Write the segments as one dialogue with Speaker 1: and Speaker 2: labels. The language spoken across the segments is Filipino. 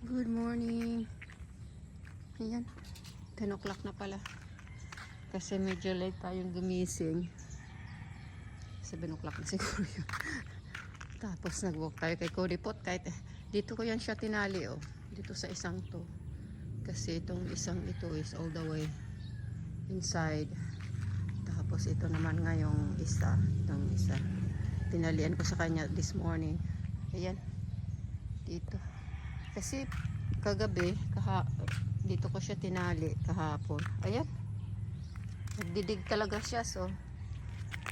Speaker 1: Good morning. Ayan, 10 o'clock na pala. Kasi medyo late tayong gumising. 7 o'clock na siguro yun. Tapos nag-walk tayo kay Cody Pot. Kahit dito ko yan siya tinali, oh. Dito sa isang to. Kasi itong isang ito is all the way inside. Tapos ito naman ngayong isa. Itong isa. Tinalian ko sa kanya this morning. Ayan. Dito. Kasi kagabi, dito ko siya tinali kahapon. Ayan. Nagdidig talaga siya. So,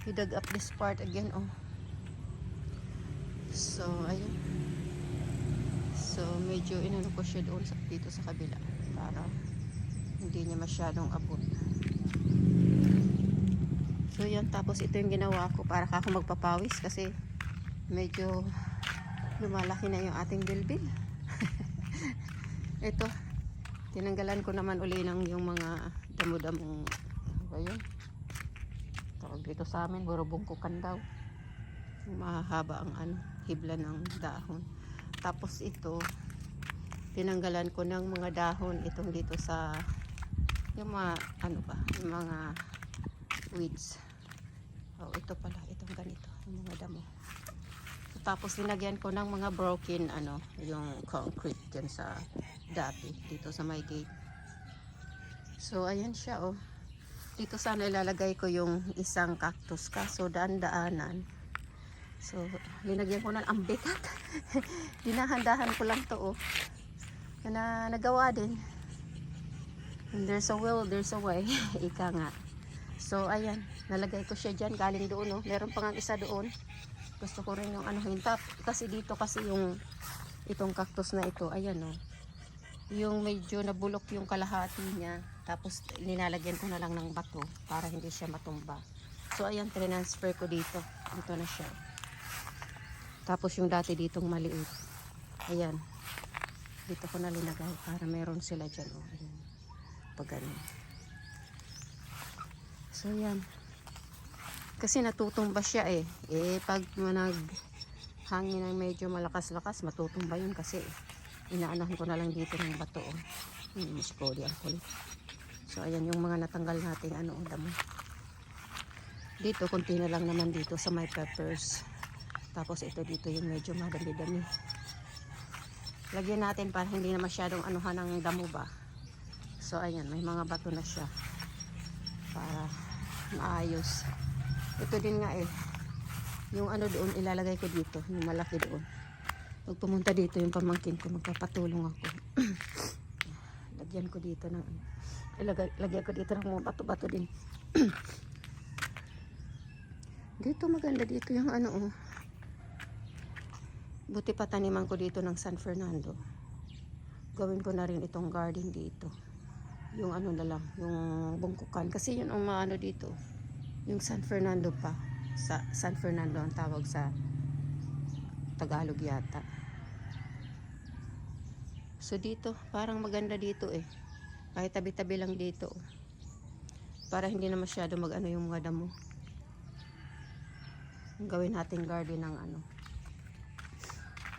Speaker 1: he dug up this part again. Oh. So, ayan. So, medyo inano ko siya doon dito sa kabila. Para hindi niya masyadong abot. So, yan. Tapos, ito yung ginawa ko para ako magpapawis. Kasi, medyo lumalaki na yung ating bilbil. Ito, tinanggalan ko naman uli ng yung mga damo-damong ayun. Tawag dito sa amin, burubungkukan daw. Mahaba ang hibla ng dahon. Tapos ito, tinanggalan ko ng mga dahon itong dito sa yung mga yung mga weeds. Oh, ito pala, itong ganito, yung mga damo. Tapos linagyan ko ng mga broken yung concrete dyan sa dati dito sa my gate. So ayan siya, oh. Dito sana ilalagay ko yung isang cactus, kaso daan-daanan. So linagyan ko na ang bigat. Dinahandahan ko lang to, oh. Na nagawa din. And there's a will, there's a way. Ika nga. So ayan, nalagay ko siya dyan, galing doon, oh. Meron pang isa doon. Gusto ko rin yung hintap. Kasi dito kasi yung itong cactus na ito, ayan, oh. Yung medyo nabulok yung kalahati niya. Tapos nilalagyan ko na lang ng bato para hindi siya matumba. So ayan, transfer ko dito. Ito na siya. Tapos yung dati ditong maliit. Ayan. Dito ko na linagay para meron sila dyan, oh. Ayan. Pag ganun. So ayan. Kasi natutumba siya eh. Pag hangin ng medyo malakas-lakas, matutumba yun kasi inaanahan ko na lang dito ng bato. Oh. Mas Cody ang kulit. So, ayan yung mga natanggal natin damo. Dito, konti na lang naman dito sa my peppers. Tapos ito dito yung medyo madami-dami. Lagyan natin para hindi na masyadong anuhan ng damo ba. So, ayan, may mga bato na siya. Para maayos. Ito din nga yung doon ilalagay ko dito, yung malaki doon. Pag pumunta dito yung pamangkin ko, magpapatulong ako. Lagyan ko dito lagyan ko dito ng mga bato-bato din. Dito maganda dito yung buti pa taniman ko dito ng San Fernando. Gawin ko na rin itong garden dito. Yung na lang, yung bungkukan. Kasi yun ang dito. Yung San Fernando pa. Sa San Fernando ang tawag sa Tagalog yata. So dito, parang maganda dito eh. Kahit tabi-tabi lang dito. Para hindi na masyado yung mga damo. Gawin natin garden ng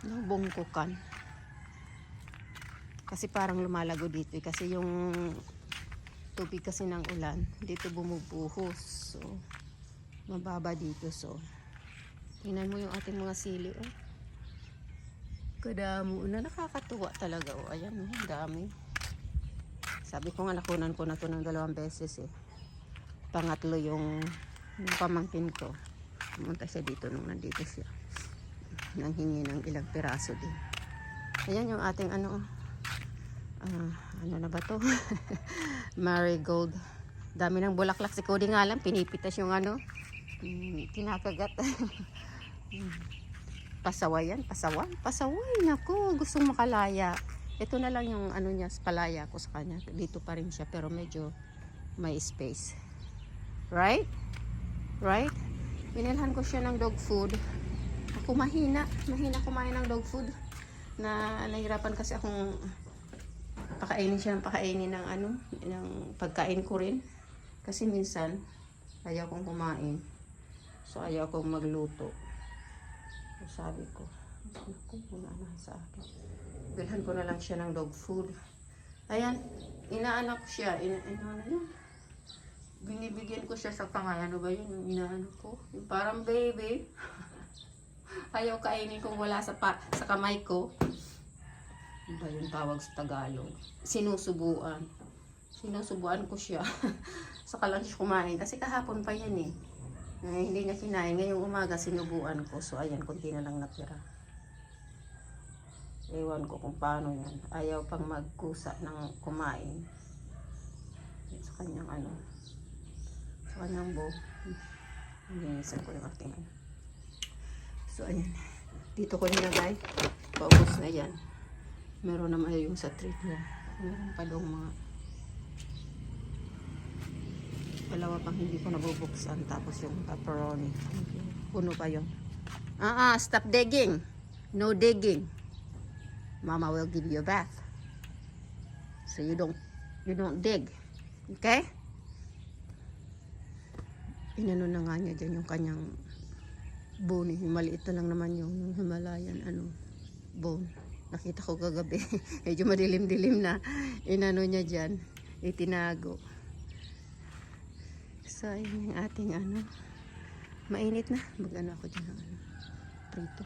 Speaker 1: ng bungkukan. Kasi parang lumalago dito eh. Kasi yung tubig kasi ng ulan dito bumubuhos, so mababa dito. So tingnan mo yung ating mga sili, oh. Kadamo na, nakakatuwa talaga, oh. Ayan, oh, dami. Sabi ko nga nakunan ko na to ng 2 beses eh. Pangatlo yung pamangkin ko, pumunta siya dito nung nandito siya, nanghingi ng ilang piraso din. Ayan yung ating na ba to? Marigold. Dami ng bulaklak. Si Cody nga lang, pinipitas yung kinakagat. Pasaway yan. Pasaway. Naku, gustong makalaya. Ito na lang yung niya, palaya ko sa kanya. Dito pa rin siya, pero medyo may space. Right? Right? Binilhan ko siya ng dog food. Ako mahina kumain ng dog food. Nahirapan kasi akong pakainin siya ng pakainin ng pagkain ko rin. Kasi minsan, ayaw kong kumain. So, ayaw kong magluto. So, sabi ko, naku, wala na sa akin. bilhan ko na lang siya ng dog food. Ayan, inaanak ko siya. Ano yun? Binibigyan ko siya sa kamay. Ano ba yun? Yung inaanak ko. Yung parang baby. Ayaw kainin kung wala sa kamay ko. Ano ba yung tawag sa Tagalog? Sinusubuan. Sinusubuan ko siya. Saka lang siya kumain. Kasi kahapon pa yan eh. Hindi niya kinain. Ngayong umaga sinubuan ko. So ayan, kunti na lang natira. Ewan ko kung paano yan. Ayaw pang magkusa ng kumain. Sa kanyang ano. Sa kanyang bowl. Linisan ko yung ating ano. So ayan. Dito ko nilagay. Paubos na yan. Meron naman yung sa treat niya. Meron pa doong mga dalawa pang hindi ko nabubuksan. Tapos yung pepperoni. Puno pa yun. Stop digging. No digging. Mama will give you a bath. So you don't dig. Okay? Inano na nga niya dyan yung kanyang bone. Maliit na lang naman yung Himalayan bone. Nakita ko kagabi. Medyo madilim-dilim na. Inano niya dyan. Itinago. So yun yung ating mainit na. Mag-ano ako dyan ng prito.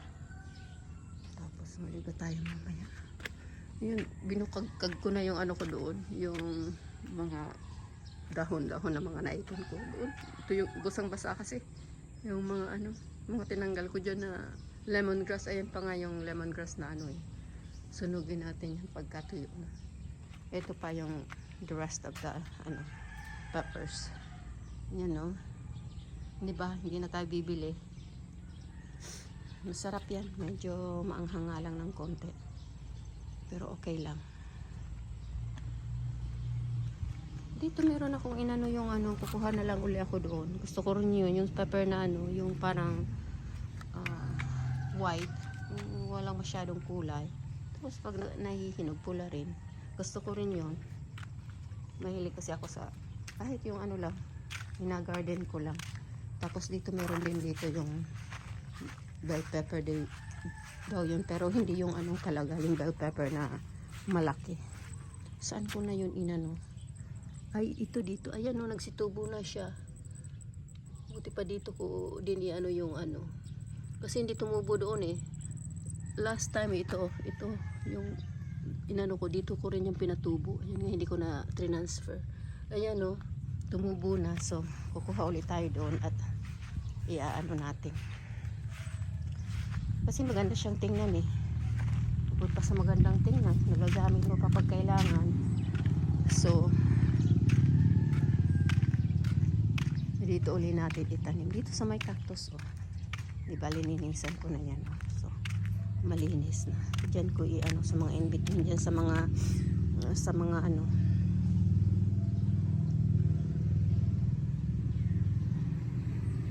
Speaker 1: Tapos maligo tayo mamaya. Yun, binukagkag ko na yung ko doon. Yung mga dahon-dahon na mga naipon ko doon. Ito yung gusang basa kasi. Yung mga mga tinanggal ko dyan na lemongrass. Ayan pa nga yung lemongrass na sunugin natin yan pagkatuyo na. Ito pa yung the rest of the peppers. Yan no. Diba? Hindi na tayo bibili. Masarap yan. Medyo maanghang nga lang ng konti. Pero okay lang. Dito meron akong yung kukuha na lang uli ako doon. Gusto ko rin yun. Yung pepper na yung parang white. Yung walang masyadong kulay. Tapos pag nahihinog pula rin. Gusto ko rin yun. Mahilig kasi ako sa kahit yung lang. Ina-garden ko lang. Tapos dito meron din dito yung bell pepper daw yun. Pero hindi yung talaga. Yung bell pepper na malaki. Saan ko na yun Ay, ito dito. Ayan nagsitubo na siya. Buti pa dito ko din yung Kasi hindi tumubo doon eh. Last time ito yung ko dito ko rin yung pinatubo. Ayan nga, hindi ko na transfer. Ayan tumubo na. So, kukuha ulit tayo doon at natin. Kasi maganda siyang tingnan eh. Bukod pa sa magandang tingnan, nagagamit mo kapag kailangan. So, dito uli natin itanim. Dito sa may cactus diba lininisan ko na yan so malinis na. Diyan ko sa mga in between dyan sa mga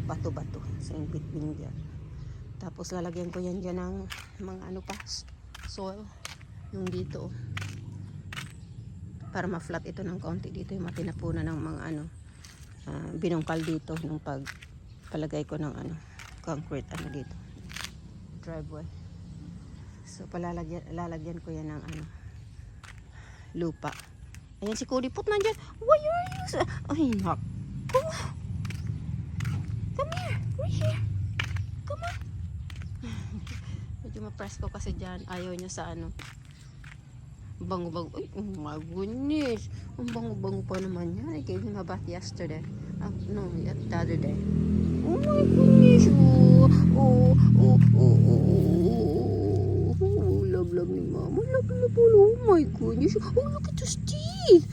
Speaker 1: bato-bato sa in between dyan. Tapos lalagyan ko yan dyan ng mga soil yung dito para ma-flat ito ng kaunti. Dito yung matinapunan ng mga binungkal dito nung pagpalagay ko ng concrete dito driveway. So lalagyan ko yan ng lupa. Ayan si Kulipot nandyan. Why are you ay naku, come here, right here, come on. Medyo ma-press ko kasi dyan. Ayaw niya sa bango-bango. Ay, oh my goodness. Ang bango-bango pa naman yan. I gave him a bath yesterday. No, the other day. Oh my goodness. Oh, love ni Mama. Love. Oh my goodness. Oh, look at his teeth.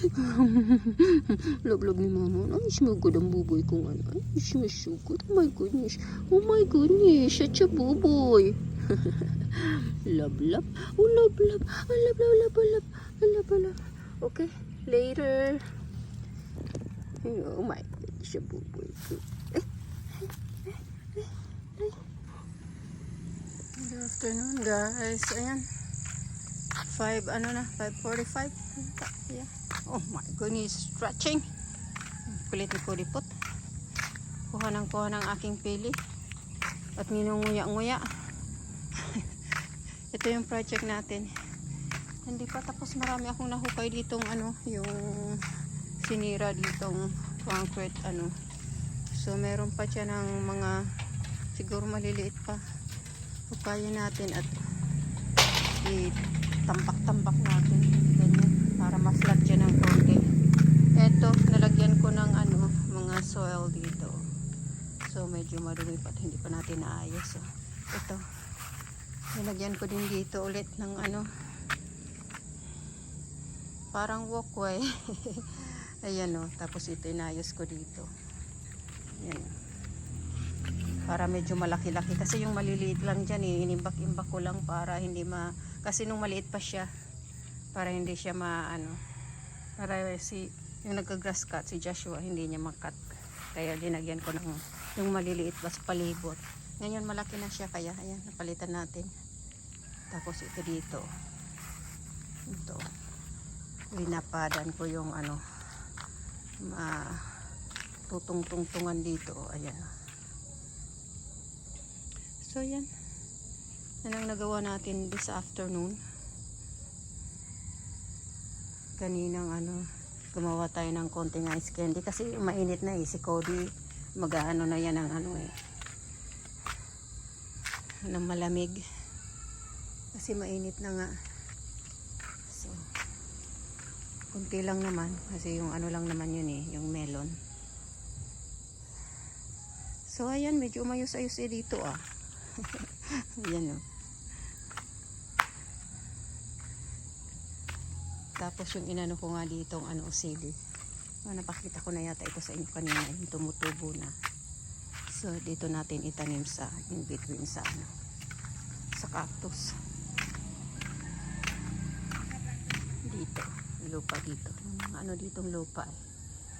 Speaker 1: Love ni Mama. Ay, smugod ang buboy kong Ay, sumagod. Oh my goodness. Oh my goodness. Such a buboy. Love. Oh, love. I love. Okay, later. Oh my God, siya buboy ko. Good afternoon, guys. Ayan. 5:45. Yeah. Oh my goodness, stretching. Kulit ni Kulipot. Kuha ng aking pili. At ninunguya-nguya. Ito yung project natin. Hindi pa tapos, marami akong nahukay ditong ano, yung sinira ditong concrete ano. So meron pa siya ng mga siguro maliliit pa. Hukayin natin at itambak-tambak natin ganyan para ma-flat siya ng konti. Eto, nalagyan ko ng ano, mga soil dito. So medyo marumi pa, hindi pa natin naayos. So, ito, nilagyan ko din dito ulit ng ano, parang walkway. Ayan o, tapos ito inayos ko dito. Ayan. Para medyo malaki-laki. Kasi yung maliliit lang dyan eh, inimbak-imbak ko lang para hindi kasi nung maliit pa siya, para hindi siya para yung nagka-grass cut, si Joshua, hindi niya makat. Kaya dinagyan ko ng yung maliliit pa sa palibot. Ngayon malaki na siya, kaya ayan, napalitan natin. Tapos ito dito. Ito. Linapadan ko yung ano, tutong-tungtungan dito. Ayan. So yan. Yan ang nagawa natin this afternoon. Kaninang ano, gumawa tayo ng konting ice candy kasi mainit na eh. Si Cody mag-aano na yan ng ano eh, ng malamig kasi mainit na nga. So kunti lang naman kasi yung ano lang naman yun eh, yung melon. So ayan, medyo umayos-ayos eh dito ah. Ayan oh. Tapos yung inano ko nga dito ano, sili. Napakita ko na yata ito sa inyo kanina, yung tumutubo na. So dito natin itanim sa in between sa ano, sa cactus. Dito, lupa dito. Yung mga ano ditong lupa eh.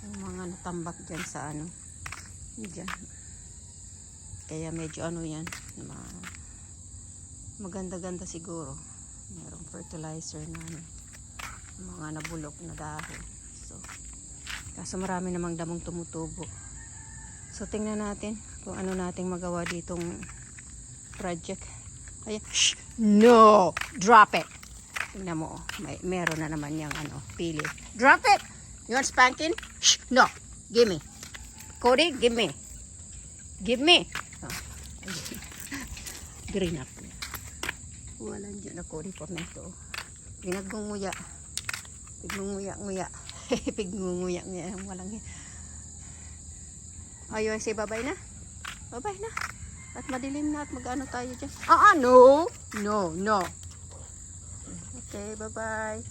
Speaker 1: Yung mga natambak dyan sa ano, dyan. Kaya medyo ano yan, maganda-ganda siguro. Merong fertilizer na ano, mga nabulok na dahon. So kaso marami namang damong tumutubo. So tingnan natin kung ano nating magawa ditong project. Ayan. Shh! No! Drop it! Tingnan mo, meron na naman yung ano, pili. Drop it! You want spanking? Shh! No! Give me. Cody, give me. Give me. Oh. Green up. Walang dyan na Cody for na ito. Pinagngunguya. Pignunguya-nguya. Pignunguya-nguya. Walang yan. Ayaw, say bye-bye na. Bye-bye na. At madilim na at mag-ano tayo dyan. No! No, no. Okay, bye-bye.